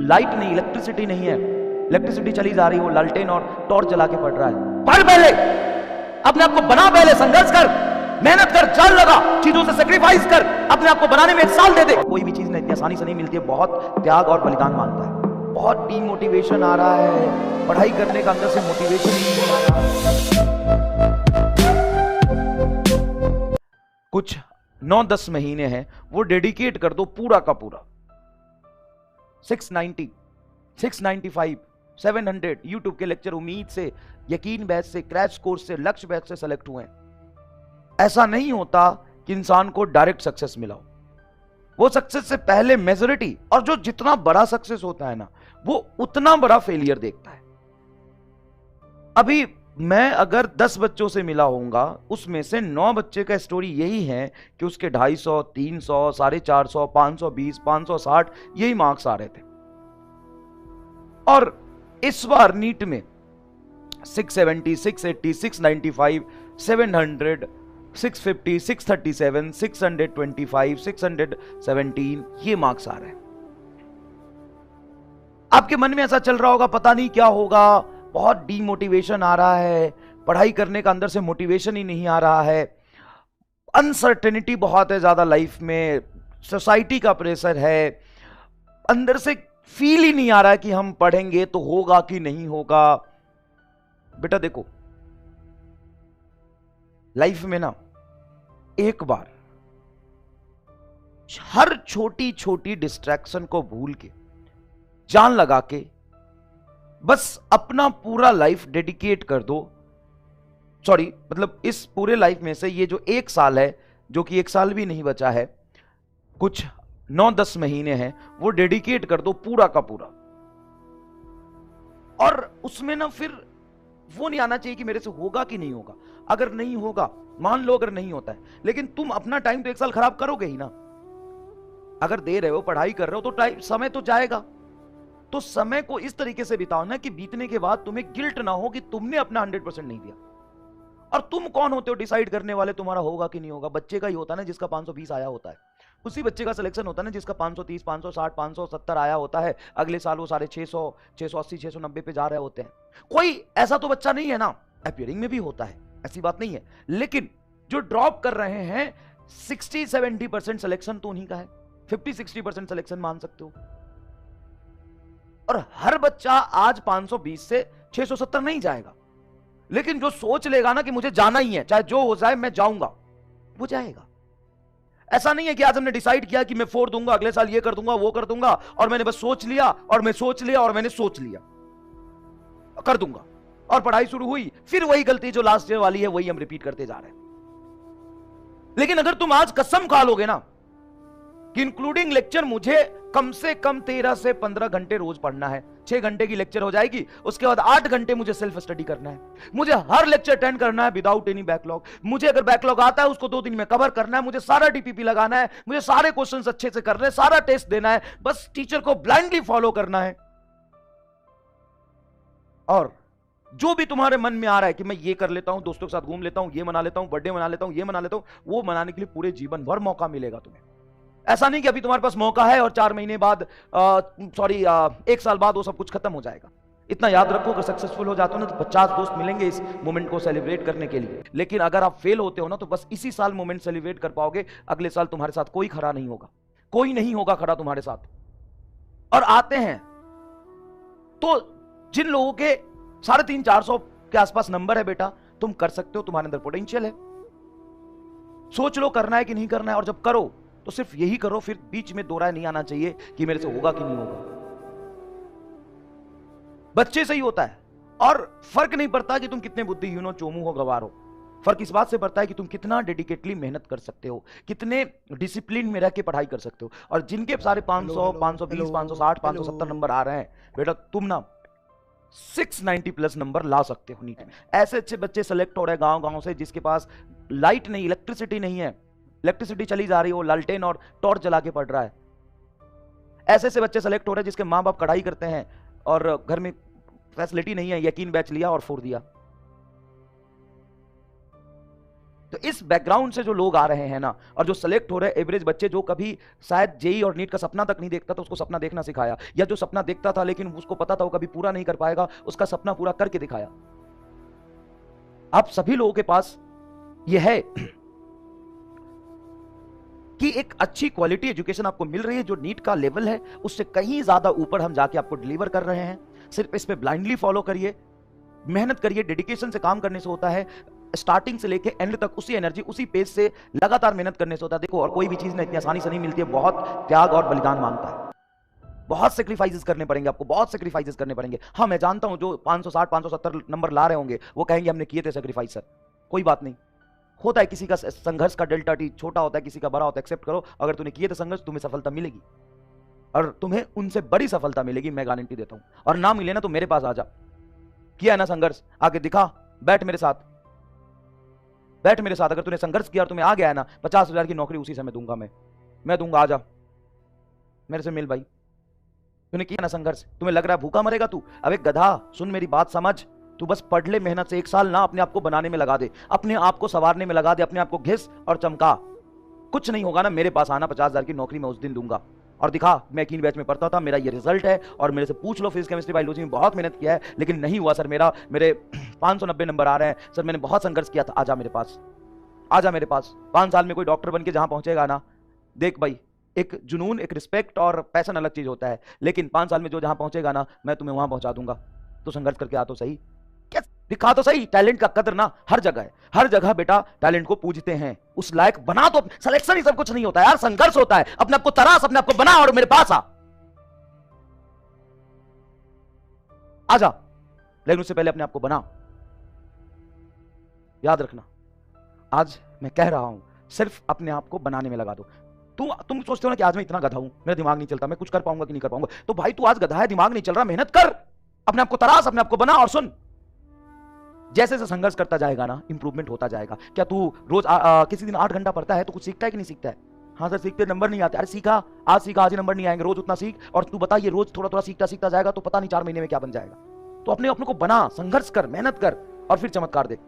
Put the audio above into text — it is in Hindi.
लाइट नहीं, इलेक्ट्रिसिटी नहीं है, इलेक्ट्रिसिटी चली जा रही है, वो लालटेन और टॉर्च जला के पढ़ रहा है। पढ़ पहले, अपने आप को बना, पहले संघर्ष कर, मेहनत कर, जान लगा, चीजों से सेक्रीफाइस कर, अपने आप को बनाने में 1 साल दे दे। कोई भी चीज ना इतनी आसानी से नहीं मिलती है, बहुत त्याग और बलिदान मांगता है। बहुत डीमोटिवेशन आ रहा है, पढ़ाई करने का अंदर से मोटिवेशन नहीं हो रहा। कुछ 9-10 महीने हैं, वो डेडिकेट कर दो पूरा का पूरा। 690, 695, 700 यूट्यूब के लेक्चर उम्मीद से, यकीन बैच से, क्रैश कोर्स से, लक्ष्य बैच से सेलेक्ट हुए हैं। ऐसा नहीं होता कि इंसान को डायरेक्ट सक्सेस मिला हो। वो सक्सेस से पहले मेजॉरिटी, और जो जितना बड़ा सक्सेस होता है ना, वो उतना बड़ा फेलियर देखता है। अभी मैं अगर 10 बच्चों से मिला होऊंगा, उसमें से 9 बच्चे का स्टोरी यही है कि उसके 250, 300, 450, 520, 560 यही मार्क्स आ रहे थे। और इस बार नीट में 670, 680, 695, 700, 650, 637, 625, 617 ये मार्क्स आ रहे हैं। आपके मन में ऐसा चल रहा होगा, पता नहीं क्या होगा, बहुत डीमोटिवेशन आ रहा है, पढ़ाई करने का अंदर से मोटिवेशन ही नहीं आ रहा है, अनसर्टेनिटी बहुत है ज्यादा लाइफ में, सोसाइटी का प्रेशर है, अंदर से फील ही नहीं आ रहा है कि हम पढ़ेंगे तो होगा कि नहीं होगा। बेटा देखो, लाइफ में ना एक बार हर छोटी छोटी डिस्ट्रैक्शन को भूल के, जान लगा के, बस अपना पूरा लाइफ डेडिकेट कर दो। सॉरी, मतलब इस पूरे लाइफ में से ये जो 1 साल है, जो कि 1 साल भी नहीं बचा है, कुछ 9-10 महीने हैं, वो डेडिकेट कर दो पूरा का पूरा। और उसमें ना फिर वो नहीं आना चाहिए कि मेरे से होगा कि नहीं होगा। अगर नहीं होगा, मान लो अगर नहीं होता है, लेकिन तुम अपना टाइम तो 1 साल खराब करोगे ही ना। अगर दे रहे हो, पढ़ाई कर रहे हो, तो टाइम, समय तो जाएगा। तो समय को इस तरीके से बिताओ ना कि बीतने के बाद तुम्हें गिल्ट ना हो कि तुमने अपना 100% नहीं दिया। और तुम कौन होते हो डिसाइड करने वाले तुम्हारा होगा कि नहीं होगा? बच्चे का ही होता है ना जिसका 520 आया होता है, उसी बच्चे का सिलेक्शन होता है ना जिसका 530, 560, 570 आया होता है। अगले साल वो 650, 680, 690 पे जा रहे होते हैं। कोई ऐसा तो बच्चा नहीं है ना, अपीयरिंग में भी होता है, ऐसी बात नहीं है, लेकिन जो ड्रॉप कर रहे हैं 60-70% सिलेक्शन तो उन्हीं का है, 50-60% सिलेक्शन मान सकते हो। और हर बच्चा आज 520 से 670 नहीं जाएगा, लेकिन जो सोच लेगा ना कि मुझे जाना ही है, चाहे जो हो जाए मैं जाऊंगा, वो जाएगा। ऐसा नहीं है कि आज हमने डिसाइड किया कि मैं 4 दूंगा, अगले साल ये कर दूंगा, वो कर दूंगा, और मैंने बस सोच लिया, और मैं सोच लिया, और मैंने सोच लिया कर दूंगा, और पढ़ाई शुरू हुई, फिर वही गलती जो लास्ट ईयर वाली है वही हम रिपीट करते जा रहे हैं। लेकिन अगर तुम आज कसम खा लोगे ना कि इंक्लूडिंग लेक्चर मुझे कम से कम 13 से 15 घंटे रोज पढ़ना है, 6 घंटे की लेक्चर हो जाएगी, उसके बाद 8 घंटे मुझे सेल्फ स्टडी करना है, मुझे हर लेक्चर अटेंड करना है विदाउट एनी बैकलॉग, मुझे अगर बैकलॉग आता है उसको 2 दिन में कवर करना है, मुझे सारा डीपीपी लगाना है, मुझे सारे क्वेश्चंस अच्छे से करने हैं, सारा टेस्ट देना है, बस टीचर को ब्लाइंडली फॉलो करना है। और जो भी तुम्हारे मन में आ रहा है कि मैं ये कर लेता हूं, दोस्तों के साथ घूम लेता हूं, ये मना लेता हूं, बर्थडे मना लेता हूं, ये मना लेता हूं, वो मनाने के लिए पूरे जीवन भर मौका मिलेगा तुम्हें। ऐसा नहीं कि अभी तुम्हारे पास मौका है और 4 महीने बाद, 1 साल बाद वो सब कुछ खत्म हो जाएगा। इतना याद रखो, अगर सक्सेसफुल हो जाते हो ना तो 50 दोस्त मिलेंगे इस मोमेंट को सेलिब्रेट करने के लिए। लेकिन अगर आप फेल होते हो ना तो बस इसी साल मोमेंट सेलिब्रेट कर पाओगे, अगले साल तुम्हारे साथ कोई खड़ा नहीं होगा, कोई नहीं होगा खड़ा तुम्हारे साथ। और आते हैं तो जिन लोगों के 350-400 के आसपास नंबर है, बेटा तुम कर सकते हो, तुम्हारे अंदर पोटेंशियल है, सोच लो करना है कि नहीं करना है, और जब करो तो सिर्फ यही करो, फिर बीच में दो राय नहीं आना चाहिए कि मेरे से होगा कि नहीं होगा। बच्चे से ही होता है, और फर्क नहीं पड़ता कि तुम कितने बुद्धिहीन हो, चोमू हो, गवार हो, फर्क इस बात से पड़ता है कि तुम कितना डेडिकेटली मेहनत कर सकते हो, कितने डिसिप्लिन में रह के पढ़ाई कर सकते हो। और जिनके सारे 500, 520, 560, 570 नंबर आ रहे हैं, बेटा तुम ना 690+ नंबर ला सकते हो नीट में। ऐसे अच्छे बच्चे सेलेक्ट हो रहे हैं गांव-गांव से, जिसके पास लाइट नहीं, इलेक्ट्रिसिटी नहीं है, इलेक्ट्रिसिटी चली जा रही है, वो लालटेन और टॉर्च जला के पढ़ रहा है। ऐसे से बच्चे सेलेक्ट हो रहे हैं जिसके माँ बाप कढ़ाई करते हैं और घर में फैसिलिटी नहीं है, यकीन बैच लिया और फोड़ दिया। तो इस बैकग्राउंड से जो लोग आ रहे हैं ना, और जो सेलेक्ट हो रहे हैं एवरेज बच्चे, जो कभी शायद जेई और नीट का सपना तक नहीं देखता था, उसको सपना देखना सिखाया, या जो सपना देखता था लेकिन उसको पता था वो कभी पूरा नहीं कर पाएगा, उसका सपना पूरा करके दिखाया। आप सभी लोगों के पास यह है कि एक अच्छी क्वालिटी एजुकेशन आपको मिल रही है, जो नीट का लेवल है उससे कहीं ज्यादा ऊपर हम जाके आपको डिलीवर कर रहे हैं। सिर्फ इस पे ब्लाइंडली फॉलो करिए, मेहनत करिए, डेडिकेशन से काम करने से होता है, स्टार्टिंग से लेके एंड तक उसी एनर्जी उसी पेज से लगातार मेहनत करने से होता है। देखो, और कोई भी चीज ना इतनी आसानी से नहीं मिलती है, बहुत त्याग और बलिदान मांगता है, बहुत सेक्रीफाइसेस करने पड़ेंगे आपको, बहुत सेक्रीफाइसेस करने पड़ेंगे। हाँ, मैं जानता हूं जो 560 570 नंबर ला रहे होंगे वो कहेंगे हमने किए थे सेक्रीफाइस सर, कोई बात नहीं, होता है, किसी का संघर्ष का डेल्टा टी छोटा होता है, किसी का बड़ा होता है, एक्सेप्ट करो। अगर तूने किए थे संघर्ष, तुम्हें सफलता मिलेगी, और तुम्हें उनसे बड़ी सफलता मिलेगी, मैं गारंटी देता हूं। और ना मिले ना तो मेरे पास आ जा, किया ना संघर्ष, आगे दिखा, बैठ मेरे साथ, बैठ मेरे साथ। अगर तूने संघर्ष किया और तुम्हें आ गया है ना, 50,000 की नौकरी उसी समय दूंगा, मैं दूंगा, आ जा मेरे से मिल भाई। तूने किया ना संघर्ष, तुम्हें लग रहा है भूखा मरेगा तू, अब एक गधा, सुन मेरी बात समझ, तू बस पढ़ ले, मेहनत से 1 साल ना अपने आप को बनाने में लगा दे, अपने आप को संवारने में लगा दे, अपने आप को घिस और चमका, कुछ नहीं होगा ना, मेरे पास आना, 50,000 की नौकरी मैं उस दिन दूंगा। और दिखा, मैं कीन बैच में पढ़ता था, मेरा ये रिजल्ट है, और मेरे से पूछ लो फिजिक्स केमिस्ट्री बायोलॉजी में बहुत मेहनत किया है, लेकिन नहीं हुआ सर, मेरे 590 नंबर आ रहे हैं सर, मैंने बहुत संघर्ष किया था। आजा मेरे पास, आजा मेरे पास। 5 साल में कोई डॉक्टर बन के जहां पहुंचेगा ना, देख भाई, एक जुनून, एक रिस्पेक्ट और पैशन अलग चीज होता है, लेकिन 5 साल में जो जहां पहुंचेगा ना, मैं तुम्हें वहां पहुंचा दूंगा। तो संघर्ष करके आ तो सही, क्या दिखा तो सही। टैलेंट का कदर ना हर जगह है, हर जगह बेटा टैलेंट को पूजते हैं, उस लायक बना। तो सिलेक्शन ही सब कुछ नहीं होता है यार, संघर्ष होता है। अपने आप को तरास, अपने आप को बना और मेरे पास आ जा, लेकिन उससे पहले अपने आप को बना। याद रखना, आज मैं कह रहा हूं, सिर्फ अपने आप को बनाने में लगा दो। तुम सोचते हो ना कि आज मैं इतना गधा हूं, मेरा दिमाग नहीं चलता, मैं कुछ कर पाऊंगा कि नहीं कर पाऊंगा, तो भाई तू आज गधा है, दिमाग नहीं चल रहा, मेहनत कर, अपने आप को तरास, अपने आप को बना। और सुन, जैसे जैसे संघर्ष करता जाएगा ना, इंप्रूवमेंट होता जाएगा। क्या तू रोज किसी दिन 8 घंटा पढ़ता है तो कुछ सीखता है कि नहीं सीखता है? हाँ सर सीखते, नंबर नहीं आते। अरे सीखा, आज सीखा, आज ही नंबर नहीं आएंगे, रोज उतना सीख। और तू बता, ये रोज थोड़ा थोड़ा सीखता सीखता जाएगा तो पता नहीं 4 महीने में क्या बन जाएगा। तो अपने को बना, संघर्ष कर, मेहनत कर, और फिर चमत्कार देख।